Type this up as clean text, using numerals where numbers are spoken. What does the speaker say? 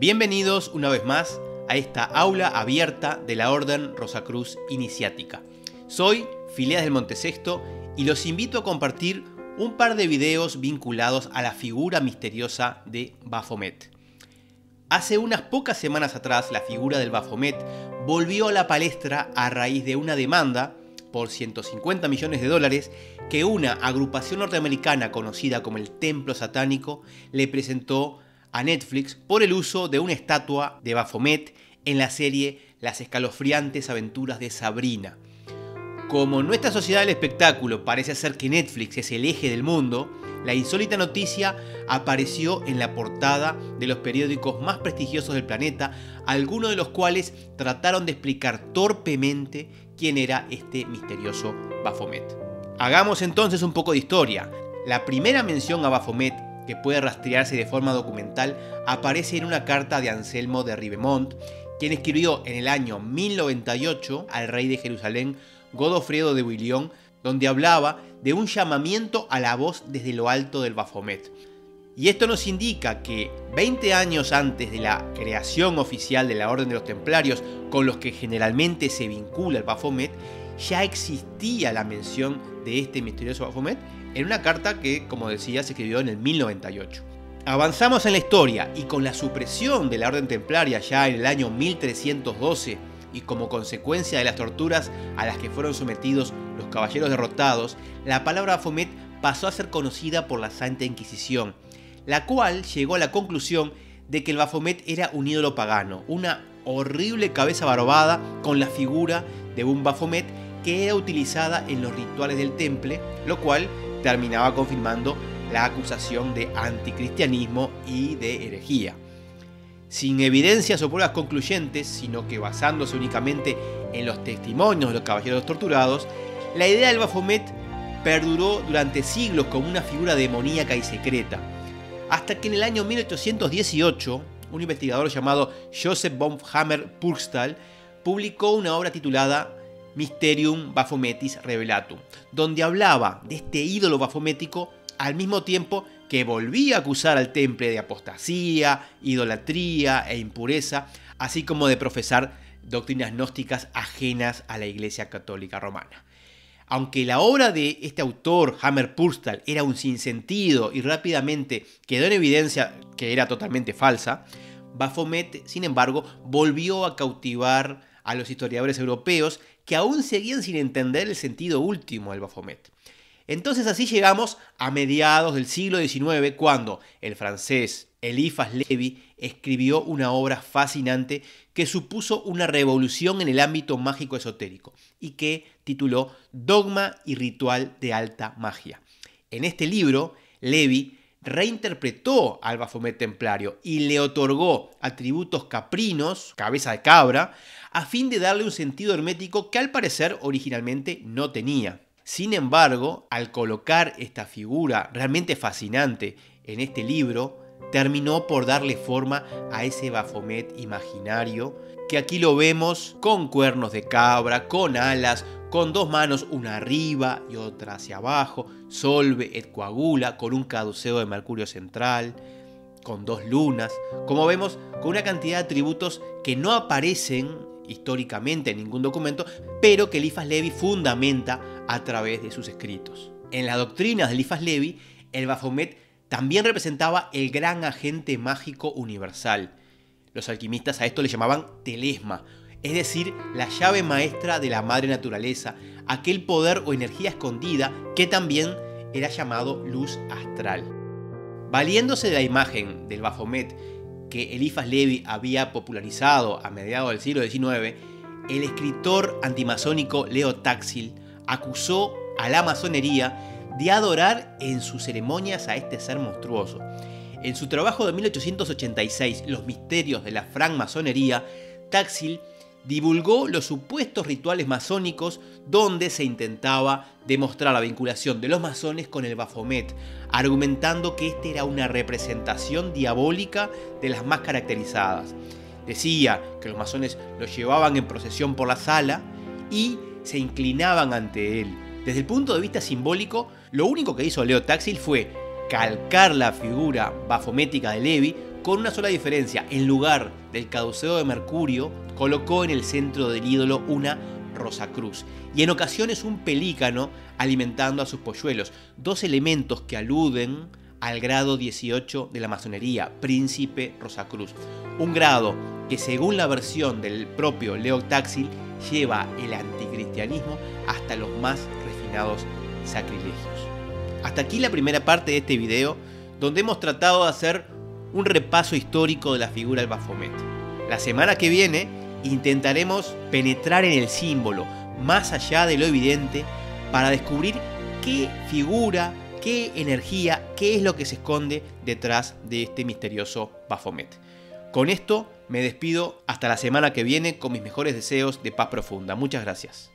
Bienvenidos una vez más a esta aula abierta de la Orden Rosacruz Iniciática. Soy Phileas del Monte Sexto y los invito a compartir un par de videos vinculados a la figura misteriosa de Baphomet. Hace unas pocas semanas atrás, la figura del Baphomet volvió a la palestra a raíz de una demanda por $150 millones que una agrupación norteamericana conocida como el Templo Satánico le presentó a Netflix por el uso de una estatua de Baphomet en la serie Las escalofriantes aventuras de Sabrina. Como nuestra sociedad del espectáculo parece ser que Netflix es el eje del mundo, la insólita noticia apareció en la portada de los periódicos más prestigiosos del planeta, algunos de los cuales trataron de explicar torpemente quién era este misterioso Baphomet. Hagamos entonces un poco de historia. La primera mención a Baphomet, que puede rastrearse de forma documental, aparece en una carta de Anselmo de Ribemont, quien escribió en el año 1098 al rey de Jerusalén, Godofredo de Bouillon, donde hablaba de un llamamiento a la voz desde lo alto del Baphomet. Y esto nos indica que 20 años antes de la creación oficial de la Orden de los Templarios, con los que generalmente se vincula el Baphomet, ya existía la mención de este misterioso Baphomet en una carta que, como decía, se escribió en el 1098. Avanzamos en la historia y con la supresión de la Orden Templaria ya en el año 1312 y como consecuencia de las torturas a las que fueron sometidos los caballeros derrotados, la palabra Baphomet pasó a ser conocida por la Santa Inquisición, la cual llegó a la conclusión de que el Baphomet era un ídolo pagano, una horrible cabeza barbada con la figura de un Baphomet que era utilizada en los rituales del temple, lo cual terminaba confirmando la acusación de anticristianismo y de herejía. Sin evidencias o pruebas concluyentes, sino que basándose únicamente en los testimonios de los caballeros torturados, la idea del Baphomet perduró durante siglos como una figura demoníaca y secreta, hasta que en el año 1818 un investigador llamado Joseph von Hammer-Purgstall publicó una obra titulada Mysterium Baphometis Revelatum, donde hablaba de este ídolo baphomético al mismo tiempo que volvía a acusar al temple de apostasía, idolatría e impureza, así como de profesar doctrinas gnósticas ajenas a la Iglesia Católica Romana. Aunque la obra de este autor, Hammer-Purgstall, era un sinsentido y rápidamente quedó en evidencia que era totalmente falsa, Baphomet, sin embargo, volvió a cautivar a los historiadores europeos que aún seguían sin entender el sentido último del Baphomet. Entonces así llegamos a mediados del siglo XIX, cuando el francés Eliphas Lévi escribió una obra fascinante que supuso una revolución en el ámbito mágico esotérico y que tituló Dogma y Ritual de Alta Magia. En este libro, Lévi reinterpretó al Baphomet templario y le otorgó atributos caprinos, cabeza de cabra, a fin de darle un sentido hermético que al parecer originalmente no tenía. Sin embargo, al colocar esta figura realmente fascinante en este libro, terminó por darle forma a ese Baphomet imaginario, que aquí lo vemos con cuernos de cabra, con alas, con dos manos, una arriba y otra hacia abajo, solve et coagula, con un caduceo de Mercurio central, con dos lunas, como vemos, con una cantidad de atributos que no aparecen históricamente en ningún documento, pero que Eliphas Lévi fundamenta a través de sus escritos. En las doctrinas de Eliphas Lévi, el Baphomet también representaba el gran agente mágico universal. Los alquimistas a esto le llamaban telesma, es decir, la llave maestra de la madre naturaleza, aquel poder o energía escondida que también era llamado luz astral. Valiéndose de la imagen del Baphomet que Eliphas Lévi había popularizado a mediados del siglo XIX, el escritor antimasónico Leo Taxil acusó a la masonería de adorar en sus ceremonias a este ser monstruoso. En su trabajo de 1886, Los misterios de la francmasonería, Taxil divulgó los supuestos rituales masónicos donde se intentaba demostrar la vinculación de los masones con el Baphomet, argumentando que esta era una representación diabólica de las más caracterizadas. Decía que los masones lo llevaban en procesión por la sala y se inclinaban ante él. Desde el punto de vista simbólico, lo único que hizo Leo Taxil fue calcar la figura bafomética de Levi, con una sola diferencia: en lugar del caduceo de Mercurio, colocó en el centro del ídolo una Rosacruz y en ocasiones un pelícano alimentando a sus polluelos, dos elementos que aluden al grado 18 de la masonería, Príncipe Rosacruz, un grado que, según la versión del propio Leo Taxil, lleva el anticristianismo hasta los más refinados sacrilegios. Hasta aquí la primera parte de este video, donde hemos tratado de hacer un repaso histórico de la figura del Baphomet. La semana que viene intentaremos penetrar en el símbolo, más allá de lo evidente, para descubrir qué figura, qué energía, qué es lo que se esconde detrás de este misterioso Baphomet. Con esto me despido hasta la semana que viene con mis mejores deseos de paz profunda. Muchas gracias.